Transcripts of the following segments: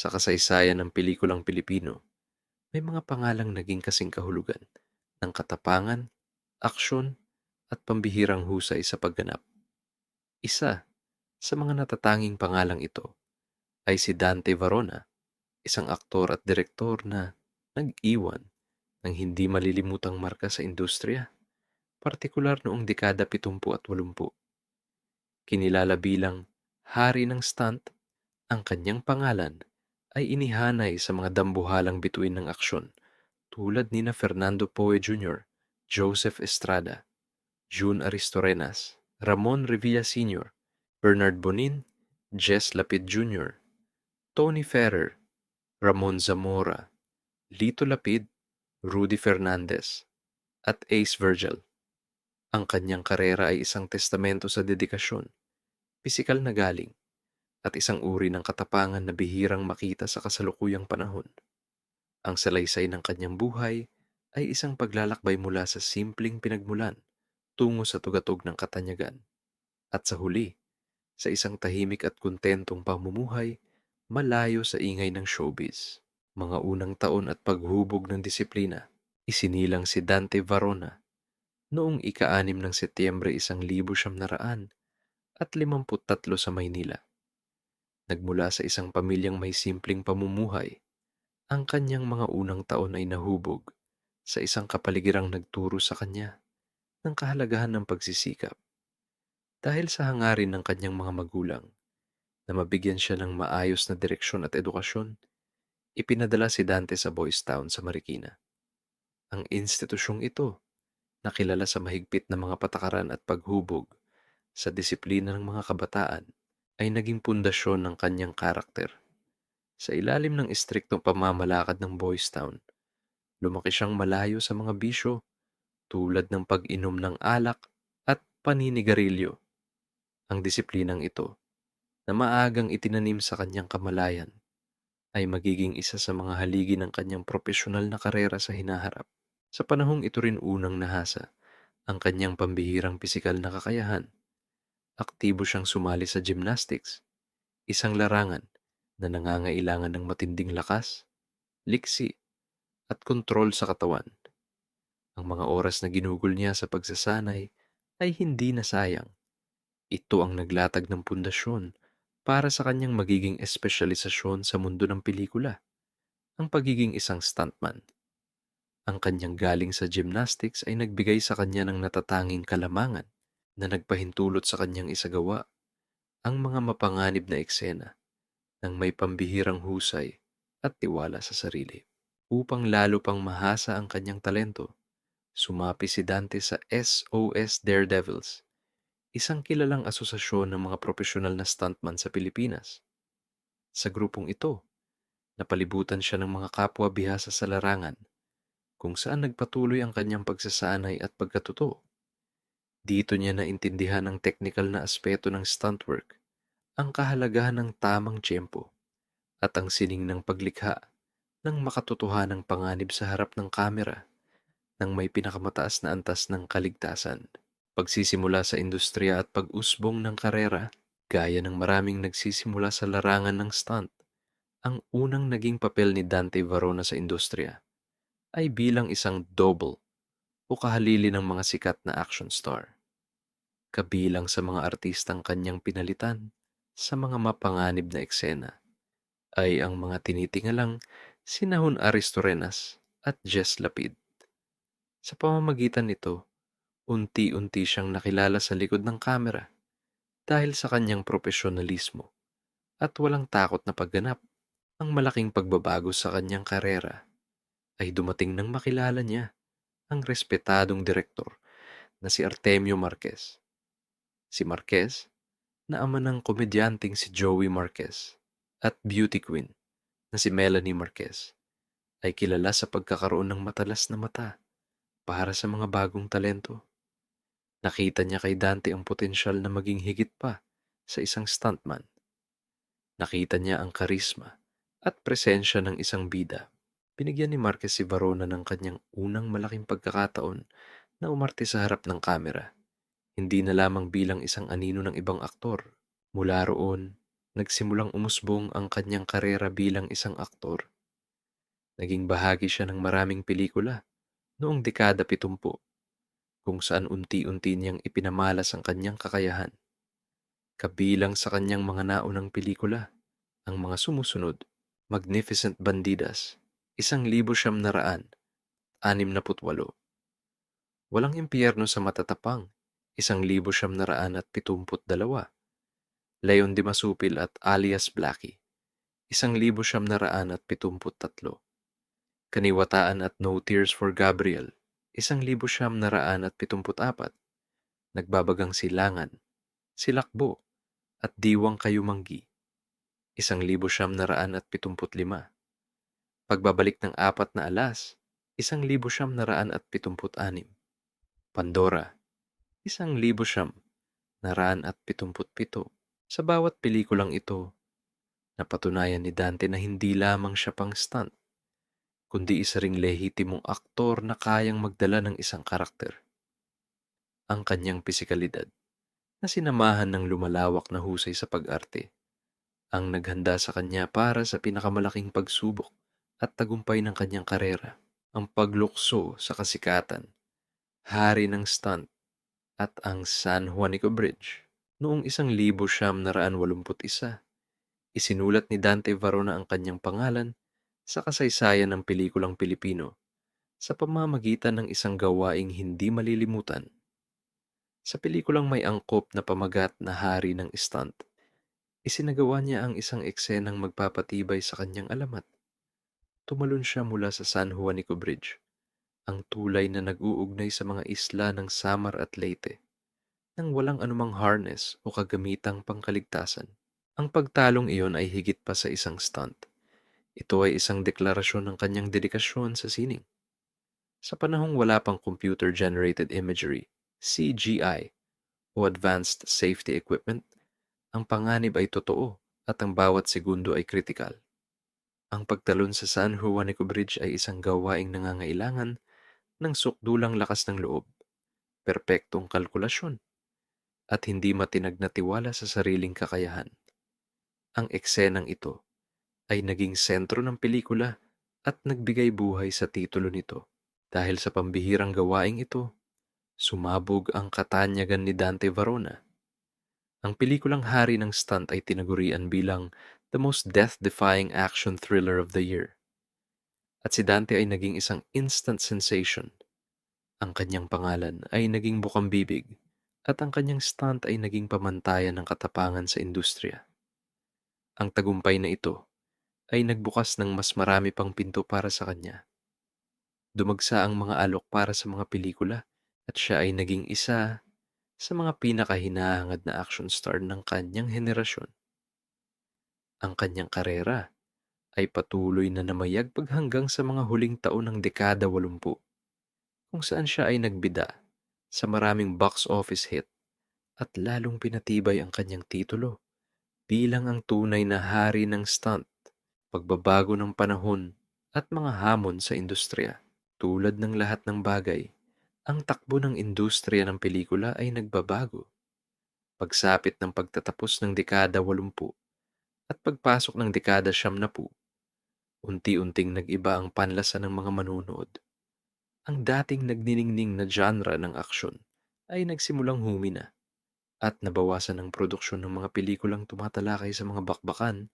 Sa kasaysayan ng pelikulang Pilipino, may mga pangalang naging kasing kahulugan ng katapangan, aksyon, at pambihirang husay sa pagganap. Isa sa mga natatanging pangalang ito ay si Dante Varona, isang aktor at direktor na nag-iwan ng hindi malilimutang marka sa industriya, partikular noong dekada 70 at 80. Kinilala bilang hari ng stunt, ang kanyang pangalan ay inihanay sa mga dambuhalang bituin ng aksyon tulad nina Fernando Poe Jr., Joseph Estrada, June Aristorenas, Ramon Revilla Sr., Bernard Bonin, Jess Lapid Jr., Tony Ferrer, Ramon Zamora, Lito Lapid, Rudy Fernandez, at Ace Virgil. Ang kanyang karera ay isang testamento sa dedikasyon, pisikal na galing, at isang uri ng katapangan na bihirang makita sa kasalukuyang panahon. Ang salaysay ng kanyang buhay ay isang paglalakbay mula sa simpleng pinagmulan tungo sa tugatog ng katanyagan. At sa huli, sa isang tahimik at kontentong pamumuhay malayo sa ingay ng showbiz. Mga unang taon at paghubog ng disiplina, isinilang si Dante Varona noong ika-6 ng Setyembre 1953 sa Maynila. Nagmula sa isang pamilyang may simpleng pamumuhay, ang kanyang mga unang taon ay nahubog sa isang kapaligirang nagturo sa kanya ng kahalagahan ng pagsisikap. Dahil sa hangarin ng kanyang mga magulang na mabigyan siya ng maayos na direksyon at edukasyon, ipinadala si Dante sa Boys Town sa Marikina. Ang institusyong ito, nakilala sa mahigpit na mga patakaran at paghubog sa disiplina ng mga kabataan, ay naging pundasyon ng kanyang karakter. Sa ilalim ng istriktong pamamalakad ng Boys Town, lumaki siyang malayo sa mga bisyo tulad ng pag-inom ng alak at paninigarilyo. Ang disiplinang ito, na maagang itinanim sa kanyang kamalayan, ay magiging isa sa mga haligi ng kanyang propesyonal na karera sa hinaharap. Sa panahong ito rin unang nahasa ang kanyang pambihirang pisikal na kakayahan. Aktibo siyang sumali sa gymnastics, isang larangan na nangangailangan ng matinding lakas, liksi, at kontrol sa katawan. Ang mga oras na ginugol niya sa pagsasanay ay hindi nasayang. Ito ang naglatag ng pundasyon para sa kanyang magiging espesyalisasyon sa mundo ng pelikula, ang pagiging isang stuntman. Ang kanyang galing sa gymnastics ay nagbigay sa kanya ng natatanging kalamangan na nagpahintulot sa kanyang isagawa ang mga mapanganib na eksena ng may pambihirang husay at tiwala sa sarili. Upang lalo pang mahasa ang kanyang talento, sumapi si Dante sa SOS Daredevils, isang kilalang asosasyon ng mga profesional na stuntman sa Pilipinas. Sa grupong ito, napalibutan siya ng mga kapwa bihasa sa larangan, kung saan nagpatuloy ang kanyang pagsasanay at pagkatuto. Dito niya naintindihan ang teknikal na aspeto ng stunt work, ang kahalagahan ng tamang tiyempo, at ang sining ng paglikha ng makatotohanang panganib sa harap ng kamera ng may pinakamataas na antas ng kaligtasan. Pagsisimula sa industriya at pag-usbong ng karera, gaya ng maraming nagsisimula sa larangan ng stunt, ang unang naging papel ni Dante Varona sa industriya ay bilang isang double o kahalili ng mga sikat na action star. Kabilang sa mga artistang kanyang pinalitan sa mga mapanganib na eksena ay ang mga tinitingalang sinahon Aristorenas at Jess Lapid. Sa pamamagitan nito, unti-unti siyang nakilala sa likod ng kamera dahil sa kanyang profesionalismo at walang takot na pagganap. Ang malaking pagbabago sa kanyang karera ay dumating nang makilala niya ang respetadong direktor na si Artemio Marquez. Si Marquez, na ama ng komedyanteng si Joey Marquez at beauty queen na si Melanie Marquez, ay kilala sa pagkakaroon ng matalas na mata para sa mga bagong talento. Nakita niya kay Dante ang potensyal na maging higit pa sa isang stuntman. Nakita niya ang karisma at presensya ng isang bida. Binigyan ni Marquez si Varona ng kanyang unang malaking pagkakataon na umarte sa harap ng kamera, hindi na lamang bilang isang anino ng ibang aktor. Mula roon, Nagsimulang umusbong ang kanyang karera bilang isang aktor. Naging bahagi siya ng maraming pelikula noong dekada 70 kung saan unti-unti niyang ipinamalas ang kanyang kakayahan. Kabilang sa kanyang mga naunang pelikula, ang mga sumusunod: Magnificent Bandidas, 1968, Walang Impyerno sa Matatapang, 1972, Leon de Masupil at alias Blackie, 1973, Kaniwataan at No Tears for Gabriel, 1974, Nagbabagang Silangan, Silakbo, at Diwang Kayumanggi, 1975, Pagbabalik ng Apat na Alas, 1976, Pandora, 1977. Sa bawat pelikulang ito, napatunayan ni Dante na hindi lamang siya pang stunt, kundi isa ring lehitimong aktor na kayang magdala ng isang karakter. Ang kanyang pisikalidad, na sinamahan ng lumalawak na husay sa pag-arte, ang naghanda sa kanya para sa pinakamalaking pagsubok at tagumpay ng kanyang karera. Ang paglukso sa kasikatan, hari ng stunt, at ang San Juanico Bridge. Noong 1981, isinulat ni Dante Varona ang kanyang pangalan sa kasaysayan ng pelikulang Pilipino sa pamamagitan ng isang gawaing hindi malilimutan. Sa pelikulang may angkop na pamagat na hari ng stunt, isinagawa niya ang isang eksenang magpapatibay sa kanyang alamat. Tumalon siya mula sa San Juanico Bridge, ang tulay na nag-uugnay sa mga isla ng Samar at Leyte, nang walang anumang harness o kagamitang pangkaligtasan. Ang pagtalong iyon ay higit pa sa isang stunt. Ito ay isang deklarasyon ng kanyang dedikasyon sa sining. Sa panahong wala pang computer-generated imagery, CGI, o advanced safety equipment, ang panganib ay totoo at ang bawat segundo ay kritikal. Ang pagtalon sa San Juanico Bridge ay isang gawaing nangangailangan ng sukdulang lakas ng loob, perpektong kalkulasyon, at hindi matinag na tiwala sa sariling kakayahan. Ang eksenang ito ay naging sentro ng pelikula at nagbigay buhay sa titulo nito. Dahil sa pambihirang gawaing ito, sumabog ang katanyagan ni Dante Varona. Ang pelikulang Hari ng Stunt ay tinagurian bilang the most death-defying action thriller of the year. At si Dante ay naging isang instant sensation. Ang kanyang pangalan ay naging bukambibig at ang kanyang stunt ay naging pamantayan ng katapangan sa industriya. Ang tagumpay na ito ay nagbukas ng mas marami pang pinto para sa kanya. Dumagsa ang mga alok para sa mga pelikula at siya ay naging isa sa mga pinakahinahangad na action star ng kanyang henerasyon. Ang kanyang karera ay patuloy na namayagpag hanggang sa mga huling taon ng dekada 80, kung saan siya ay nagbida sa maraming box office hit at lalong pinatibay ang kanyang titulo bilang ang tunay na hari ng stunt. Pagbabago ng panahon at mga hamon sa industriya. Tulad ng lahat ng bagay, ang takbo ng industriya ng pelikula ay nagbabago. Pagsapit ng pagtatapos ng dekada 80 at pagpasok ng dekada 90, unti-unting nag-iba ang panlasan ng mga manunood. Ang dating nagniningning na genre ng aksyon ay nagsimulang humina at nabawasan ang produksyon ng mga pelikulang tumatalakay sa mga bakbakan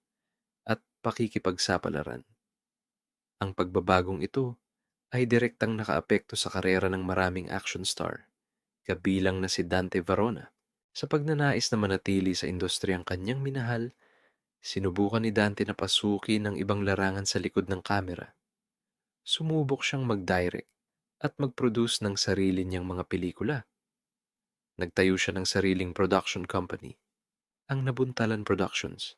at pakikipagsapalaran. Ang pagbabagong ito ay direktang nakaapekto sa karera ng maraming action star, kabilang na si Dante Varona. Sa pagnanais na manatili sa industriyang kanyang minahal, sinubukan ni Dante na pasukin ang ibang larangan sa likod ng kamera. Sumubok siyang mag-direct at mag-produce ng sarili niyang mga pelikula. Nagtayo siya ng sariling production company, ang Nabuntalan Productions,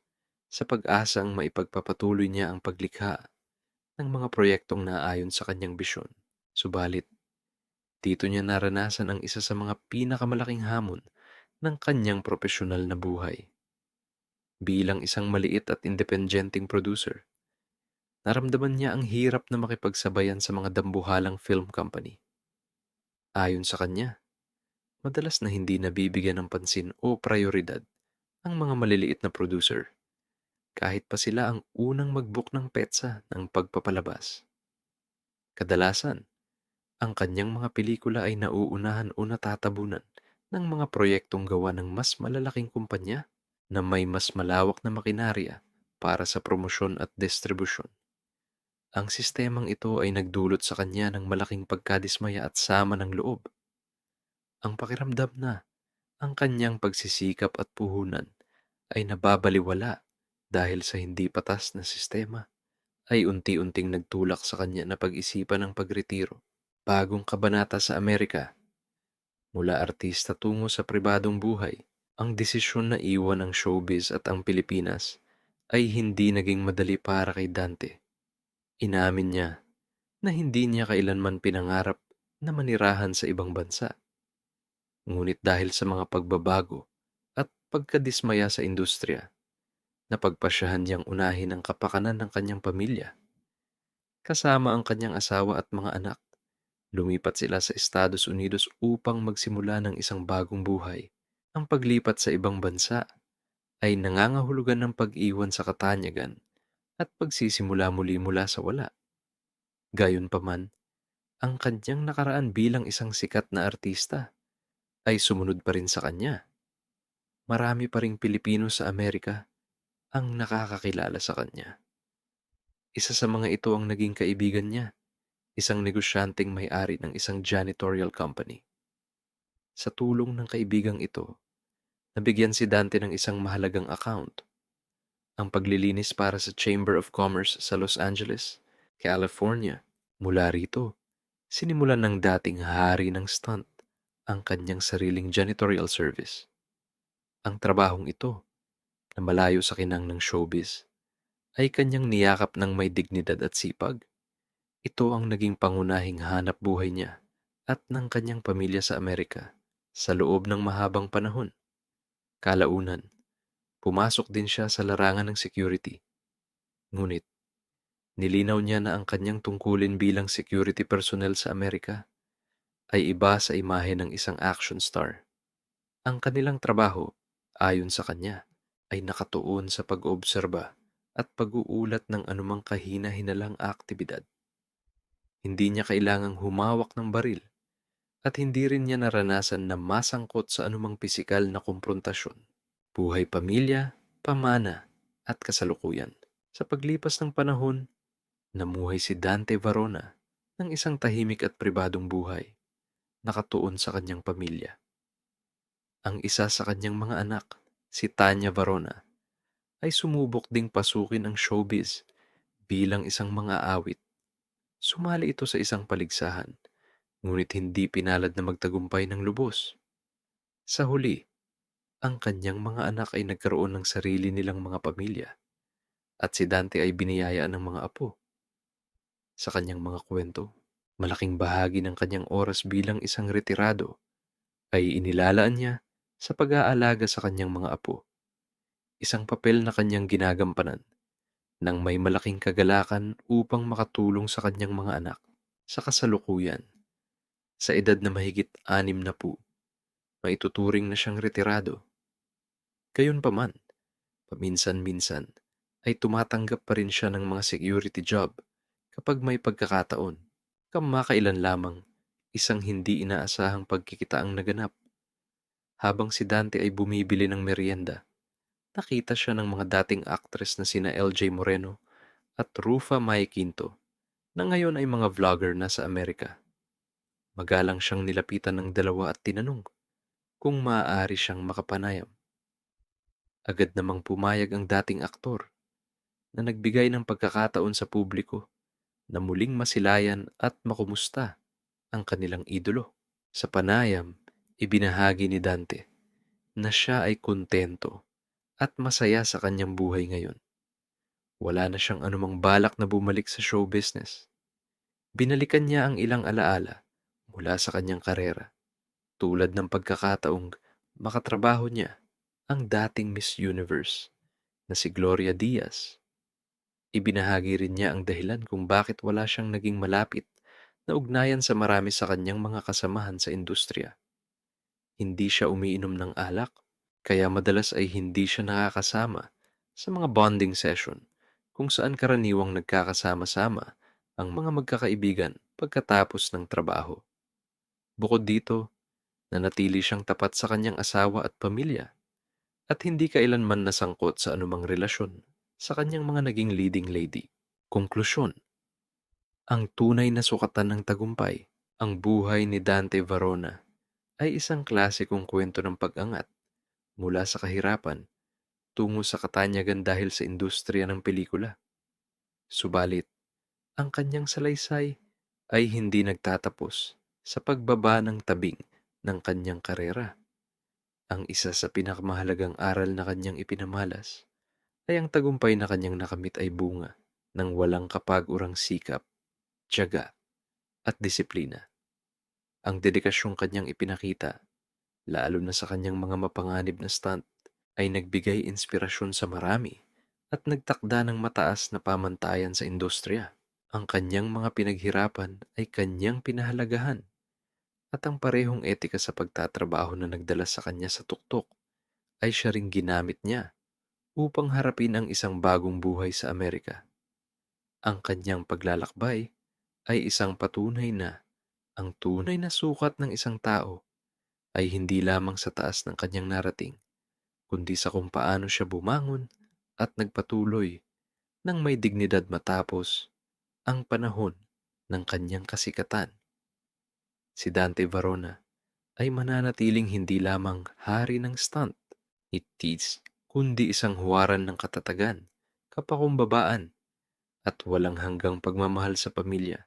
sa pag-asang maipagpapatuloy niya ang paglikha ng mga proyektong naaayon sa kanyang bisyon. Subalit, dito niya naranasan ang isa sa mga pinakamalaking hamon ng kanyang profesional na buhay. Bilang isang maliit at independenteng producer, naramdaman niya ang hirap na makipagsabayan sa mga dambuhalang film company. Ayon sa kanya, madalas na hindi nabibigyan ng pansin o prioridad ang mga maliliit na producer kahit pa sila ang unang mag-book ng petsa ng pagpapalabas. Kadalasan, ang kanyang mga pelikula ay nauunahan o natatabunan ng mga proyektong gawa ng mas malalaking kumpanya na may mas malawak na makinarya para sa promosyon at distribusyon. Ang sistemang ito ay nagdulot sa kanya ng malaking pagkadismaya at sama ng loob. Ang pakiramdam na ang kanyang pagsisikap at puhunan ay nababaliwala dahil sa hindi patas na sistema ay unti-unting nagtulak sa kanya na pag-isipan ng pagretiro. Bagong kabanata sa Amerika, mula artista tungo sa pribadong buhay, ang desisyon na iwan ang showbiz at ang Pilipinas ay hindi naging madali para kay Dante. Inamin niya na hindi niya kailanman pinangarap na manirahan sa ibang bansa. Ngunit dahil sa mga pagbabago at pagkadismaya sa industriya, napagpasyahan niyang unahin ang kapakanan ng kanyang pamilya. Kasama ang kanyang asawa at mga anak, lumipat sila sa Estados Unidos upang magsimula ng isang bagong buhay. Ang paglipat sa ibang bansa ay nangangahulugan ng pag-iwan sa katanyagan at pagsisimula muli mula sa wala. Gayunpaman, ang kanyang nakaraan bilang isang sikat na artista ay sumunod pa rin sa kanya. Marami pa ring Pilipino sa Amerika ang nakakakilala sa kanya. Isa sa mga ito ang naging kaibigan niya, isang negosyanteng may-ari ng isang janitorial company. Sa tulong ng kaibigang ito, nabigyan si Dante ng isang mahalagang account, ang paglilinis para sa Chamber of Commerce sa Los Angeles, California. Mula rito, sinimulan ng dating hari ng stunt ang kanyang sariling janitorial service. Ang trabahong ito, na malayo sa kinang ng showbiz, ay kanyang niyakap ng may dignidad at sipag. Ito ang naging pangunahing hanap buhay niya at ng kanyang pamilya sa Amerika sa loob ng mahabang panahon. Kalaunan, pumasok din siya sa larangan ng security. Ngunit, nilinaw niya na ang kanyang tungkulin bilang security personnel sa Amerika ay iba sa imahe ng isang action star. Ang kanilang trabaho, ayon sa kanya, ay nakatuon sa pag-oobserba at pag-uulat ng anumang kahina-hinalang aktibidad. Hindi niya kailangang humawak ng baril at hindi rin niya naranasan na masangkot sa anumang pisikal na kumprontasyon. Buhay pamilya, pamana, at kasalukuyan. Sa paglipas ng panahon, namuhay si Dante Varona ng isang tahimik at pribadong buhay, nakatuon sa kanyang pamilya. Ang isa sa kanyang mga anak, si Tanya Varona, ay sumubok ding pasukin ang showbiz bilang isang mga awit. Sumali ito sa isang paligsahan, ngunit hindi pinalad na magtagumpay ng lubos. Sa huli, ang kanyang mga anak ay nagkaroon ng sarili nilang mga pamilya at si Dante ay biniyayaan ng mga apo. Sa kanyang mga kwento, malaking bahagi ng kanyang oras bilang isang retirado ay inilalaan niya sa pag-aalaga sa kanyang mga apo, isang papel na kanyang ginagampanan nang may malaking kagalakan upang makatulong sa kanyang mga anak. Sa kasalukuyan, sa edad na mahigit 60, maituturing na siyang retirado. Gayunpaman, paminsan-minsan ay tumatanggap pa rin siya ng mga security job kapag may pagkakataon. Kamakailan lamang, isang hindi inaasahang pagkikita ang naganap. Habang si Dante ay bumibili ng merienda, nakita siya ng mga dating actress na sina LJ Moreno at Rufa Mae Quinto na ngayon ay mga vlogger na sa Amerika. Magalang siyang nilapitan ng dalawa at tinanong kung maaari siyang makapanayam. Agad namang pumayag ang dating aktor na nagbigay ng pagkakataon sa publiko na muling masilayan at makumusta ang kanilang idolo. Sa panayam, ibinahagi ni Dante na siya ay kontento at masaya sa kanyang buhay ngayon. Wala na siyang anumang balak na bumalik sa show business. Binalikan niya ang ilang alaala mula sa kanyang karera, tulad ng pagkakataong makatrabaho niya ang dating Miss Universe na si Gloria Diaz. Ibinahagi rin niya ang dahilan kung bakit wala siyang naging malapit na ugnayan sa marami sa kanyang mga kasamahan sa industriya. Hindi siya umiinom ng alak, kaya madalas ay hindi siya nakakasama sa mga bonding session kung saan karaniwang nagkakasama-sama ang mga magkakaibigan pagkatapos ng trabaho. Bukod dito, nanatili siyang tapat sa kanyang asawa at pamilya at hindi kailanman nasangkot sa anumang relasyon sa kanyang mga naging leading lady. Konklusyon, ang tunay na sukatan ng tagumpay, ang buhay ni Dante Varona, ay isang klasikong kwento ng pag-angat mula sa kahirapan tungo sa katanyagan dahil sa industriya ng pelikula. Subalit, ang kanyang salaysay ay hindi nagtatapos sa pagbaba ng tabing ng kanyang karera. Ang isa sa pinakamahalagang aral na kanyang ipinamalas ay ang tagumpay na kanyang nakamit ay bunga ng walang kapag-urang sikap, tiyaga at disiplina. Ang dedikasyong kanyang ipinakita, lalo na sa kanyang mga mapanganib na stunt, ay nagbigay inspirasyon sa marami at nagtakda ng mataas na pamantayan sa industriya. Ang kanyang mga pinaghirapan ay kanyang pinahalagahan at ang parehong etika sa pagtatrabaho na nagdala sa kanya sa tuktok ay siya ring ginamit niya upang harapin ang isang bagong buhay sa Amerika. Ang kanyang paglalakbay ay isang patunay na ang tunay na sukat ng isang tao ay hindi lamang sa taas ng kanyang narating, kundi sa kung paano siya bumangon at nagpatuloy ng may dignidad matapos ang panahon ng kanyang kasikatan. Si Dante Varona ay mananatiling hindi lamang hari ng stunt, itis, kundi isang huwaran ng katatagan, kapakumbabaan, at walang hanggang pagmamahal sa pamilya.